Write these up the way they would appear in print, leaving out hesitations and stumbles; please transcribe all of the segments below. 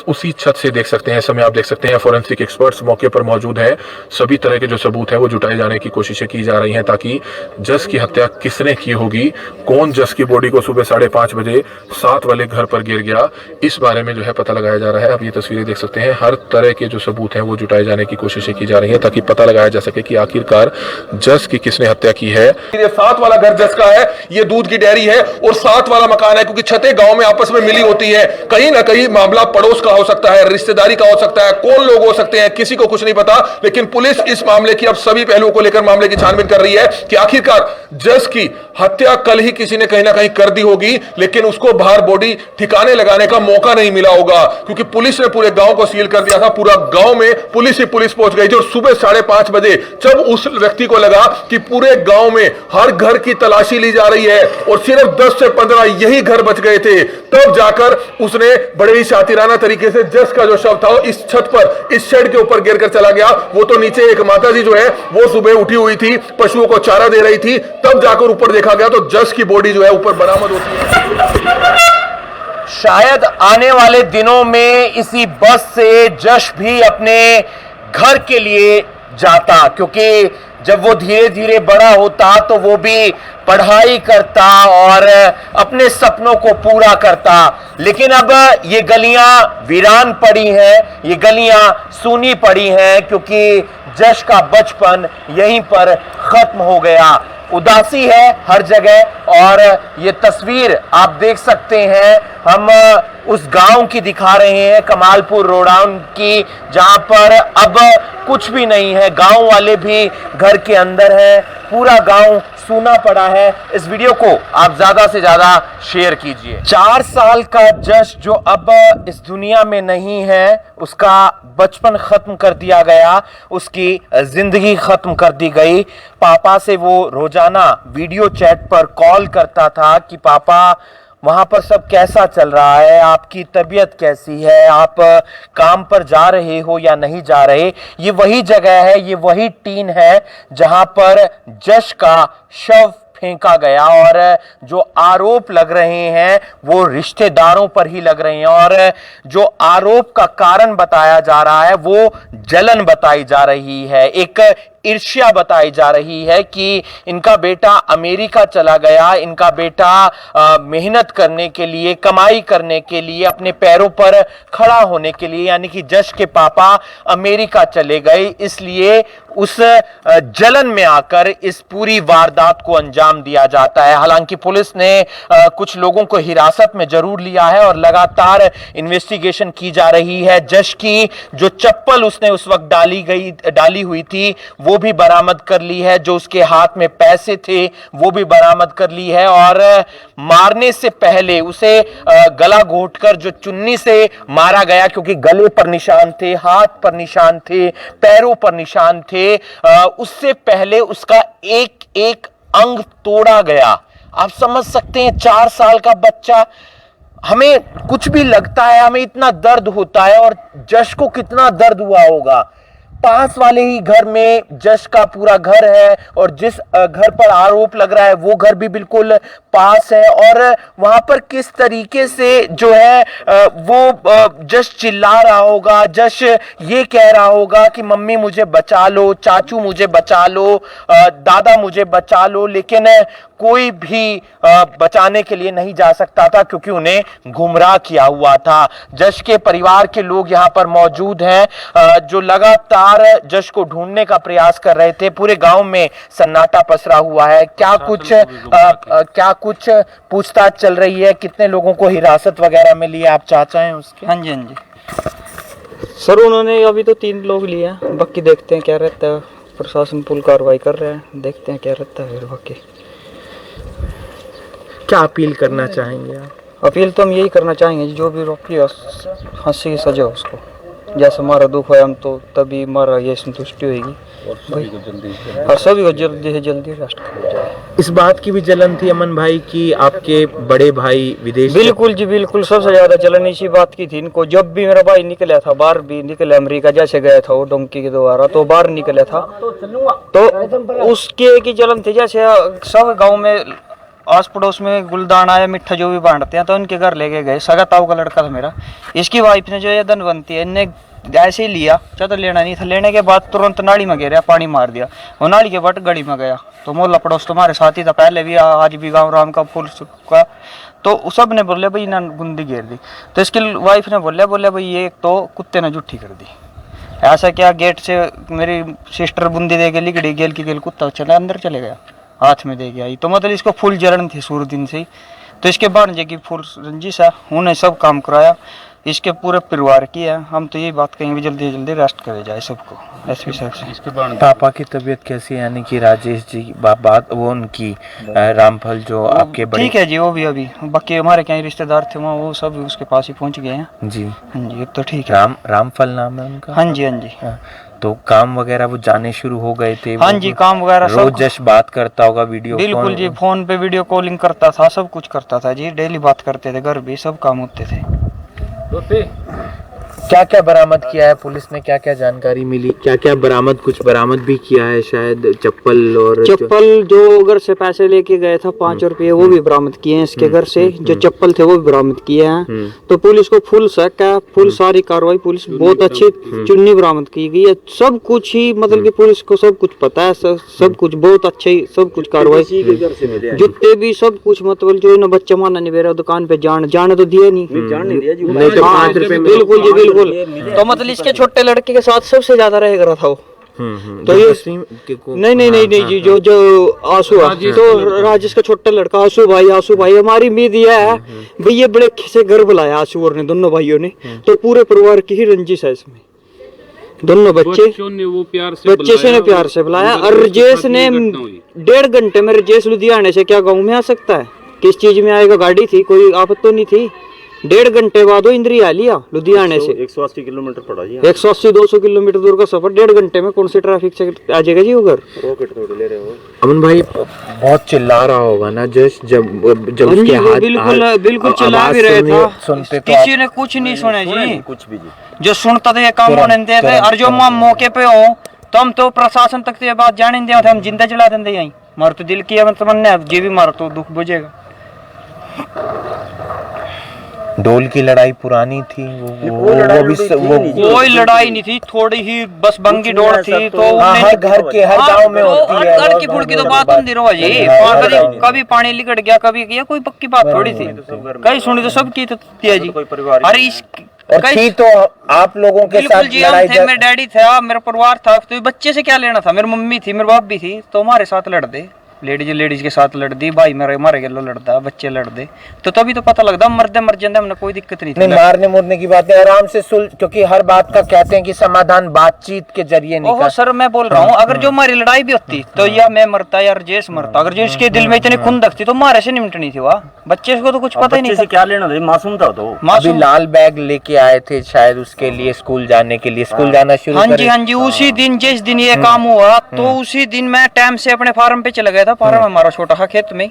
उसी छत से देख सकते हैं। समय आप देख सकते हैं फोरेंसिक एक्सपर्ट्स मौके पर मौजूद है। सभी तरह के जो सबूत है वो जुटाए जाने की कोशिशें की जा रही हैं ताकि जस की हत्या किसने की होगी, कौन जस की बॉडी को सुबह 5:30 बजे साथ वाले घर पर गिर गया, इस बारे में जो है पता लगाया जा रहा है। आप ये तस्वीरें देख सकते हैं। हर तरह के जो सबूत हैं वो जुटाए जाने की कोशिशें की जा रही है ताकि पता लगाया जा सके कि आखिरकार जस की किसने हत्या की है। ये साथ वाला घर जस का है, ये दूध की डेयरी है और साथ वाला मकान है, क्योंकि छतें गांव में आपस में मिली होती है। कहीं ना कहीं मामला पड़ोस का हो सकता है, रिश्तेदारी का हो सकता है, कौन लोग हो सकते हैं, किसी को कुछ नहीं पता। लेकिन पुलिस इस मामले की अब सभी पहलुओं को लेकर मामले की छानबीन कर रही है कि आखिरकार जस की हत्या कल ही किसी ने कहीं ना कहीं कर दी होगी, लेकिन उसको बाहर बॉडी ठिकाने लगाने का मौका नहीं मिला होगा, क्योंकि पुलिस ने पूरे गांव को सील कर दिया था। पूरा गांव में पुलिस ही पुलिस पहुंच गई थी और सुबह 5:30 बजे जब उस व्यक्ति को लगा कि पूरे गांव में हर घर की तलाशी ली जा रही है और सिर्फ 10 से 15 यही घर बच गए थे, तब जाकर उसने बड़े ही शातिराना तरीके से जस का जो शव था इस छत पर, इस शेड के ऊपर गिरकर चला गया। वो तो नीचे एक माताजी जो है वो सुबह उठी हुई थी, पशुओं को चारा दे रही थी, तब जाकर ऊपर देखा गया तो जस की बॉडी जो है ऊपर बरामद होती है। शायद आने वाले दिनों में इसी बस से जश भी अपने घर के लिए जाता, क्योंकि जब वो धीरे धीरे बड़ा होता तो वो भी पढ़ाई करता और अपने सपनों को पूरा करता। लेकिन अब ये गलियां वीरान पड़ी हैं, ये गलियां सूनी पड़ी हैं, क्योंकि जश का बचपन यहीं पर खत्म हो गया। उदासी है हर जगह और ये तस्वीर आप देख सकते हैं, हम उस गांव की दिखा रहे हैं, कमालपुर रोडाउन की, जहां पर अब कुछ भी नहीं है। गांव वाले भी घर के अंदर हैं, पूरा गांव सूना पड़ा है। इस वीडियो को आप ज्यादा से ज्यादा शेयर कीजिए। 4 साल का जश जो अब इस दुनिया में नहीं है, उसका बचपन खत्म कर दिया गया, उसकी जिंदगी खत्म कर दी गई। पापा से वो रोजाना वीडियो चैट पर कॉल करता था कि पापा वहां पर सब कैसा चल रहा है, आपकी तबीयत कैसी है, आप काम पर जा रहे हो या नहीं जा रहे। ये वही जगह है, ये वही टीन है जहां पर जश का शव फेंका गया और जो आरोप लग रहे हैं वो रिश्तेदारों पर ही लग रहे हैं और जो आरोप का कारण बताया जा रहा है वो जलन बताई जा रही है, एक ईर्ष्या बताई जा रही है कि इनका बेटा अमेरिका चला गया, इनका बेटा मेहनत करने के लिए, कमाई करने के लिए, अपने पैरों पर खड़ा होने के लिए, यानी कि जश के पापा अमेरिका चले गए, इसलिए उस जलन में आकर इस पूरी वारदात को अंजाम दिया जाता है। हालांकि पुलिस ने कुछ लोगों को हिरासत में जरूर लिया है और लगातार इन्वेस्टिगेशन की जा रही है। जश की जो चप्पल उसने उस वक्त डाली हुई थी वो भी बरामद कर ली है, जो उसके हाथ में पैसे थे वो भी बरामद कर ली है और मारने से पहले उसे गला घोंटकर जो चुन्नी से मारा गया, क्योंकि गले पर निशान थे, हाथ पर निशान थे, पैरों पर निशान थे, उससे पहले उसका एक एक अंग तोड़ा गया। आप समझ सकते हैं 4 साल का बच्चा, हमें कुछ भी लगता है, हमें इतना दर्द होता है और जश को कितना दर्द हुआ होगा। पास वाले ही घर में जश का पूरा घर है और जिस घर पर आरोप लग रहा है वो घर भी बिल्कुल पास है और वहां पर किस तरीके से जो है वो जश चिल्ला रहा होगा, जश ये कह रहा होगा कि मम्मी मुझे बचा लो, चाचू मुझे बचा लो, दादा मुझे बचा लो, लेकिन कोई भी बचाने के लिए नहीं जा सकता था क्योंकि उन्हें गुमराह किया हुआ था। जश के परिवार के लोग यहाँ पर मौजूद हैं जो लगातार जश को ढूंढने का प्रयास कर रहे थे। पूरे गांव में सन्नाटा पसरा हुआ है। क्या कुछ पूछताछ चल रही है? कितने लोगों को हिरासत वगैरह में लिया? आप चाचा हैं उसके? हाँ जी, हाँ जी सर, उन्होंने अभी तो 3 लोग लिए हैं, बाकी देखते हैं क्या रहता है। प्रशासन पुल कार्रवाई कर रहे हैं, देखते हैं क्या रहता है। फिर बाकी क्या अपील करना चाहेंगे आप? अपील तो हम यही करना चाहेंगे, जो भी रोकी फांसी की सजा उसको, जैसे हमारा दुख है हम तो तभी हमारा ये संतुष्टि होगी और सभी को जल्दी से जल्दी अरेस्ट किया जाए। इस बात की भी जलन थी अमन भाई कि आपके बड़े भाई विदेश? बिल्कुल जी बिल्कुल, सबसे ज्यादा जलन इसी बात की थी इनको। जब भी मेरा भाई निकला था, बाहर भी निकले, अमेरिका जैसे गया था वो डोंकी के द्वारा, तो बाहर निकला था, तो उसके की जलन थी। जैसे सब गाँव में आस पड़ोस में गुलदाना या मिठा जो भी बांटते हैं तो उनके घर लेके गए। सगा ताऊ का लड़का था मेरा। इसकी वाइफ ने जो ये धनवंती है, इनने ऐसे ही लिया, चाहता लेना नहीं था। लेने के बाद तुरंत नाली में गिरा, पानी मार दिया। वो नाली के बट गली में गया। तो मोहल्ला पड़ोस तुम्हारे साथ ही था, पहले भी आज भी गाँव राम का फूल का। तो सब ने बोले भाई ना गुंदी घेर दी। तो इसकी वाइफ ने बोले भाई ये तो कुत्ते ने जुट्ठी कर दी। ऐसा क्या, गेट से मेरी सिस्टर बूंदी दे के लिकड़ी, गेल की गेल कुत्ता चला अंदर चले गया, हाथ में दे के आई। तो मतलब इसको फुल जलन थी शुरू दिन से ही। तो इसके भांजे की फुल रंजिश है, उन्हें सब काम कराया, इसके पूरे परिवार की है। हम तो यही बात कहेंगे जल्दी जल्दी अरेस्ट करे जाए सबको, एसपी साहब से। पापा की तबीयत कैसी है, यानी कि राजेश जी बात वो उनकी रामफल जो आपके बड़े ठीक है जी, वो भी अभी बाकी हमारे क्या रिश्तेदार थे वहाँ, वो सब उसके पास ही पहुँच गए हैं जी। हाँ जी, अब तो ठीक है। रामफल नाम है उनका? हाँ जी हाँ जी। तो काम वगैरह वो जाने शुरू हो गए थे? हाँ जी, काम वगैरह सब रोज जश बात करता होगा, वीडियो बिल्कुल जी, फोन पे वीडियो कॉलिंग करता था, सब कुछ करता था जी, डेली बात करते थे, घर भी सब काम होते थे। क्या क्या बरामद किया है पुलिस ने, क्या क्या जानकारी मिली, क्या क्या बरामद, कुछ बरामद भी किया है शायद? चप्पल और चप्पल जो घर से पैसे लेके गए था 5 रुपये, वो भी बरामद किए हैं इसके घर से। जो चप्पल थे वो भी बरामद किए हैं। तो पुलिस को फुल शक है, फुल सारी कार्रवाई, पुलिस बहुत अच्छी चुन्नी बरामद की गई है। सब कुछ ही मतलब कि पुलिस को सब कुछ पता है, सब कुछ बहुत अच्छे, सब कुछ कार्रवाई, जूते भी सब कुछ। मतलब जो इन्हें बच्चा माना नहीं मेरा दुकान पे जाने तो दिया नहीं, बिल्कुल जी बिल्कुल। तो मतलब इसके छोटे लड़के के साथ सबसे ज्यादा रह रहा था वो। तो ये नहीं जी, जो आंसू है तो राजेश का छोटा लड़का आंसू भाई हमारी उम्मीद यह है भाई ये बड़े से घर बुलाया आंसू और ने दोनों भाइयों ने। तो पूरे परिवार की ही रंजिश है इसमें। दोनों बच्चे ने प्यार से बुलाया। और रजेश ने 1.5 घंटे में, रजेश लुधियाने से क्या गाँव में आ सकता है, किस चीज में आएगा, गाड़ी थी, कोई आफत तो नहीं थी। 1.5 घंटे बाद वो इंद्री आ लिया लुधियाने से। 180 किलोमीटर पड़ा जी, 180-200 किलोमीटर दूर का सफर 1.5 घंटे में कौन सी ट्रैफिक से आ जाएगा जी उधर। रॉकेट थोड़ी ले रहे हो। अमन भाई बहुत चिल्ला रहा होगा ना जस्ट, जब उसके हाथ बिल्कुल चिल्ला भी रहे था, सुनते तो किसी ने कुछ नहीं सुना जी, कुछ भी जी। जो सुनता था ये काम होने देते थे। और जो हम मौके पे हो तो हम तो प्रशासन तक ये बात जाने नहीं देते, हम जिंदा जला देंगे यहीं। मार तो दिल की तमन्ना, जी भी मारो तो दुख बुझेगा। डोल की लड़ाई पुरानी थी, कोई लड़ाई नहीं थी, थोड़ी ही बस बंगी डोड़ थी। तो हर घर के हर गांव में होती है, घर की फुड़की तो बात होती रहो जी। कभी पानी लिकट गया, कभी किया, कोई पक्की बात थोड़ी थी। कहीं सुनी तो सब की थी जी। अरे इस थी तो आप लोगों के साथ जी हम थे, मेरे डैडी था, मेरा परिवार था, तो बच्चे से क्या लेना था। मेरी मम्मी थी, मेरे बाप भी थी, तो हमारे साथ लड़ दे, लेडीज के साथ लड़ दी, भाई मेरे मारे गलो लड़ता, बच्चे लड़ दे, तो तभी तो पता लगता मर जाते, हमने कोई दिक्कत नहीं थी। मारने मुरने की बात है, आराम से सुल, क्योंकि हर बात का कहते हैं कि समाधान बातचीत के जरिए निकल। सर मैं बोल रहा हूँ, अगर जो हमारी लड़ाई भी होती तो या मैं मरता या रजेश मरता, अगर जो इसके दिल में इतनी खुंदक थी तो हमारे से निमटनी थी। वह बच्चे को तो कुछ पता ही नहीं था, क्या लेना था, मासूम था। तो अभी लाल बैग लेके आए थे शायद उसके लिए, स्कूल जाने के लिए, स्कूल जाना शुरू। हाँ जी, उसी दिन जिस दिन ये काम हुआ तो उसी दिन मैं टाइम से अपने फार्म पे चला गया था। फार्म हमारा छोटा था खेत में।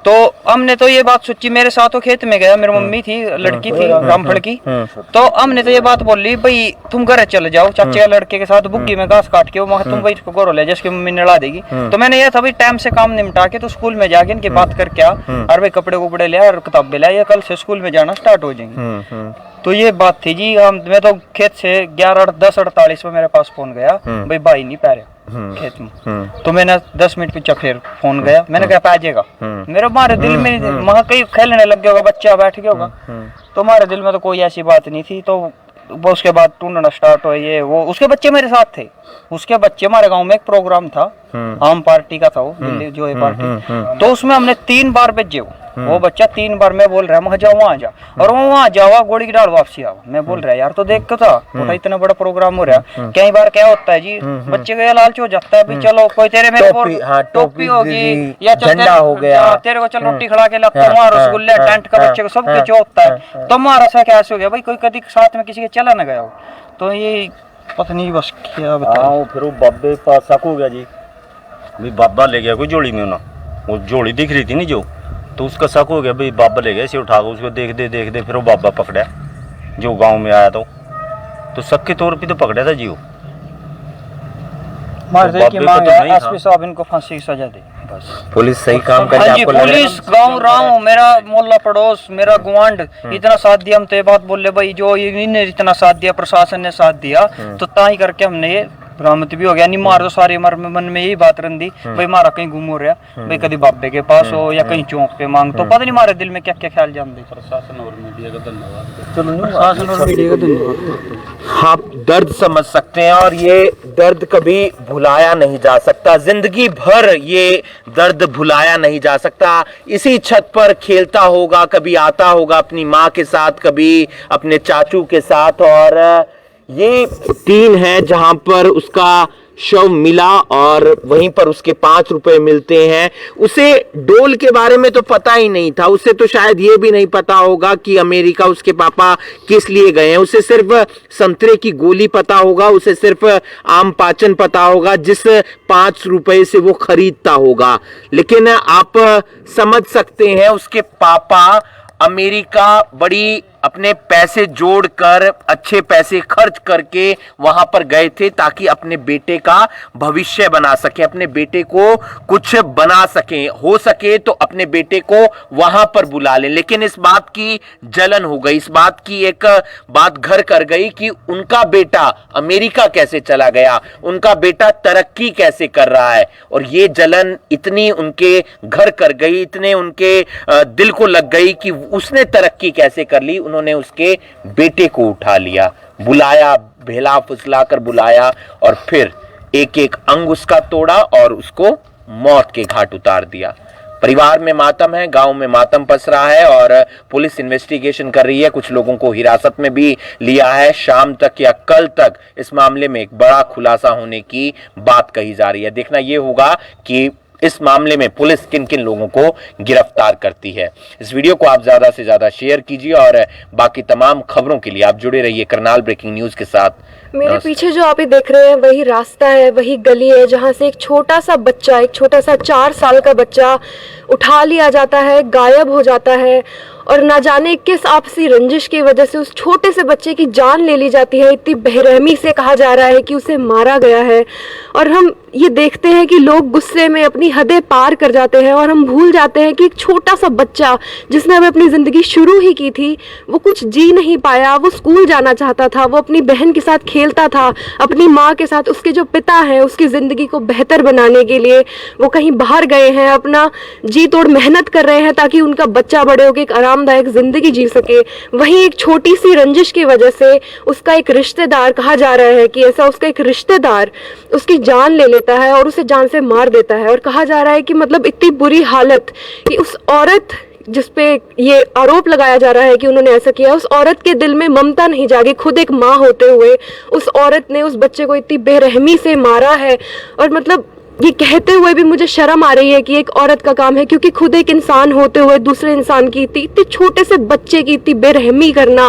तो हमने तो ये बात सोची, मेरे साथ तो खेत में गया, मेरी मम्मी थी, लड़की थी रामफल की। तो हमने तो ये बात बोली भाई तुम घर चले जाओ चाचे के लड़के के साथ, बुग्गी में घास काट के वो तुम वही गोरो ले, जिसकी मम्मी नला देगी। तो मैंने ये था भाई टाइम से काम निपटा के तो स्कूल में जाके इनकी बात करके आ, और भाई कपड़े कुपड़े ले और किताबें ले, ये कल से स्कूल में जाना स्टार्ट हो जाएंगे। तो ये बात थी जी। मैं तो खेत से 11:10:48 में मेरे पास फोन गया, भाई नहीं पा रहे खेत में। तो मैंने 10 मिनट पीछे फिर फोन गया, मैंने कहा आ जाएगा। मेरे हमारे दिल में वहाँ कहीं खेलने लग गया होगा, बच्चा बैठ गया होगा, तो हमारे दिल में तो कोई ऐसी बात नहीं थी। तो उसके बाद ढूंढना स्टार्ट हुआ, ये वो उसके बच्चे मेरे साथ थे। उसके बच्चे, हमारे गांव में एक प्रोग्राम था आम पार्टी का था, वो दिल्ली जो है पार्टी, तो उसमें हमने 3 बार भेजे वो बच्चा 3 बार मैं बोल रहा है जाओ वहाँ जा, और वो वहाँ जावा गोली की डाल वापसी आओ। मैं बोल रहा है यार तो देख के था इतना बड़ा प्रोग्राम हो रहा। कई बार क्या होता है जी, बच्चे का लालच हो जाता है, चलो कोई तेरे मेरे टोपी होगी या झंडा हो गया, तेरे को चल रोटी खिला के लगता है, रसगुल्ले टेंट का बच्चे को सब कुछ होता है। तो हमारा सा क्या हो गया भाई, कोई कभी साथ में किसी के चला ना गया हो, तो ये पता नहीं बस क्या बताओ। फिर वो बाबे पास शक हो गया जी, बाबा ले गया कोई जोड़ी में ना, वो जोड़ी दिख रही थी नहीं जो, तो उसका शक हो गया भाई बाबा ले गया, इसे उठा के उसको देख दे फिर वो बाबा पकड़ा जो गांव में आया तो शक के तौर पे तो पकड़ा था जी वो। मार दे की मांग है एसपी साहब इनको फांसी की सजा दे। बस। पुलिस सही काम कर रही है हाँ जी, आपको लग रहा है? पुलिस गाँव राव मेरा मोहल्ला पड़ोस मेरा गुआंढ इतना साथ दिया। हम तो ये बात बोले भाई जो इन्होंने इतना साथ दिया, प्रशासन ने साथ दिया, तो ताही करके हमने ये बरामद भी हो गया। नहीं मार तो सारे मन में यही बात रही भाई मारा कहीं गुम हो रहा भाई, कभी बाबे के पास हो या कहीं चौक पे मांग, तो पता नहीं मारे दिल में क्या क्या ख्याल जान दे। प्रशासन और मीडिया का धन्यवाद। आप दर्द समझ सकते हैं और ये दर्द कभी भुलाया नहीं जा सकता, जिंदगी भर ये दर्द भुलाया नहीं जा सकता। इसी छत पर खेलता होगा, कभी आता होगा अपनी माँ के साथ, कभी अपने चाचू के साथ, और ये टीन है जहां पर उसका शव मिला और वहीं पर उसके 5 रुपए मिलते हैं। उसे डोल के बारे में तो पता ही नहीं था, उसे तो शायद ये भी नहीं पता होगा कि अमेरिका उसके पापा किस लिए गए हैं। उसे सिर्फ संतरे की गोली पता होगा, उसे सिर्फ आम पाचन पता होगा जिस 5 रुपए से वो खरीदता होगा। लेकिन आप समझ सकते हैं उसके पापा अमेरिका बड़ी अपने पैसे जोड़कर, अच्छे पैसे खर्च करके वहां पर गए थे ताकि अपने बेटे का भविष्य बना सके, अपने बेटे को कुछ बना सके, हो सके तो अपने बेटे को वहां पर बुला लें। लेकिन इस बात की जलन हो गई, इस बात की एक बात घर कर गई कि उनका बेटा अमेरिका कैसे चला गया, उनका बेटा तरक्की कैसे कर रहा है। और ये जलन इतनी उनके घर कर गई, इतने उनके दिल को लग गई कि उसने तरक्की कैसे कर ली। उन्होंने उसके बेटे को उठा लिया, बुलाया, भेला फुसला कर बुलाया और फिर एक एक अंग उसका तोड़ा और उसको मौत के घाट उतार दिया। परिवार में मातम है, गांव में मातम पस रहा है और पुलिस इन्वेस्टिगेशन कर रही है। कुछ लोगों को हिरासत में भी लिया है। शाम तक या कल तक इस मामले में एक बड़ा खुलासा होने की बात कही जा रही है। देखना यह होगा कि इस मामले में पुलिस किन किन लोगों को गिरफ्तार करती है। इस वीडियो को आप ज्यादा से ज्यादा शेयर कीजिए और बाकी तमाम खबरों के लिए आप जुड़े रहिए करनाल ब्रेकिंग न्यूज के साथ। मेरे पीछे जो आप ये देख रहे हैं वही रास्ता है, वही गली है जहाँ से एक छोटा सा बच्चा, एक छोटा सा 4 साल का बच्चा उठा लिया जाता है, गायब हो जाता है और ना जाने किस आपसी रंजिश की वजह से उस छोटे से बच्चे की जान ले ली जाती है। इतनी बेरहमी से कहा जा रहा है कि उसे मारा गया है और हम ये देखते हैं कि लोग गुस्से में अपनी हदें पार कर जाते हैं और हम भूल जाते हैं कि एक छोटा सा बच्चा जिसने अभी अपनी ज़िंदगी शुरू ही की थी, वो कुछ जी नहीं पाया, वो स्कूल जाना चाहता था, वो अपनी बहन के साथ खेलता था, अपनी माँ के साथ। उसके जो पिता हैं उसकी ज़िंदगी को बेहतर बनाने के लिए वो कहीं बाहर गए हैं, अपना जी तोड़ मेहनत कर रहे हैं ताकि उनका बच्चा बड़े होकर एक आरामदायक ज़िंदगी जी सके। वहीं एक छोटी सी रंजिश की वजह से उसका एक रिश्तेदार, कहा जा रहा है कि ऐसा उसका एक रिश्तेदार उसकी जान ले लेता है और उसे जान से मार देता है। और कहा जा रहा है कि मतलब इतनी बुरी हालत कि उस औरत जिसपे ये आरोप लगाया जा रहा है कि उन्होंने ऐसा किया, उस औरत के दिल में ममता नहीं जागी। खुद एक माँ होते हुए उस औरत ने उस बच्चे को इतनी बेरहमी से मारा है। और मतलब ये कहते हुए भी मुझे शर्म आ रही है कि एक औरत का काम है, क्योंकि खुद एक इंसान होते हुए दूसरे इंसान की इतने छोटे से बच्चे की इतनी बेरहमी करना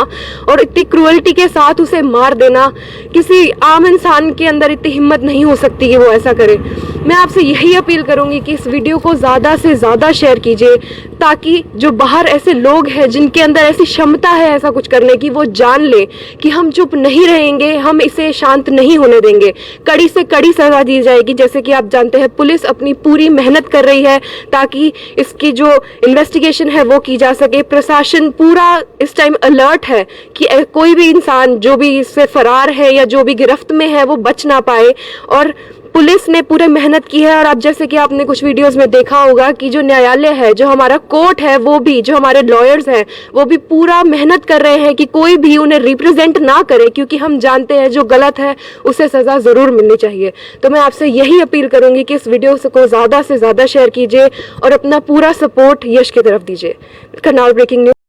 और इतनी क्रूअल्टी के साथ उसे मार देना, किसी आम इंसान के अंदर इतनी हिम्मत नहीं हो सकती कि वो ऐसा करे। मैं आपसे यही अपील करूंगी कि इस वीडियो को ज़्यादा से ज़्यादा शेयर कीजिए ताकि जो बाहर ऐसे लोग हैं जिनके अंदर ऐसी क्षमता है ऐसा कुछ करने की, वो जान ले कि हम चुप नहीं रहेंगे, हम इसे शांत नहीं होने देंगे। कड़ी से कड़ी सज़ा दी जाएगी। जैसे कि आप जानते हैं पुलिस अपनी पूरी मेहनत कर रही है ताकि इसकी जो इन्वेस्टिगेशन है वो की जा सके। प्रशासन पूरा इस टाइम अलर्ट है कि कोई भी इंसान जो भी इससे फरार है या जो भी गिरफ्त में है वो बच ना पाए। और पुलिस ने पूरे मेहनत की है। और अब जैसे कि आपने कुछ वीडियोस में देखा होगा कि जो न्यायालय है, जो हमारा कोर्ट है, वो भी, जो हमारे लॉयर्स हैं वो भी पूरा मेहनत कर रहे हैं कि कोई भी उन्हें रिप्रेजेंट ना करे, क्योंकि हम जानते हैं जो गलत है उसे सज़ा ज़रूर मिलनी चाहिए। तो मैं आपसे यही अपील करूंगी कि इस वीडियो को ज़्यादा से ज़्यादा शेयर कीजिए और अपना पूरा सपोर्ट यश की तरफ दीजिए। Karnal breaking news.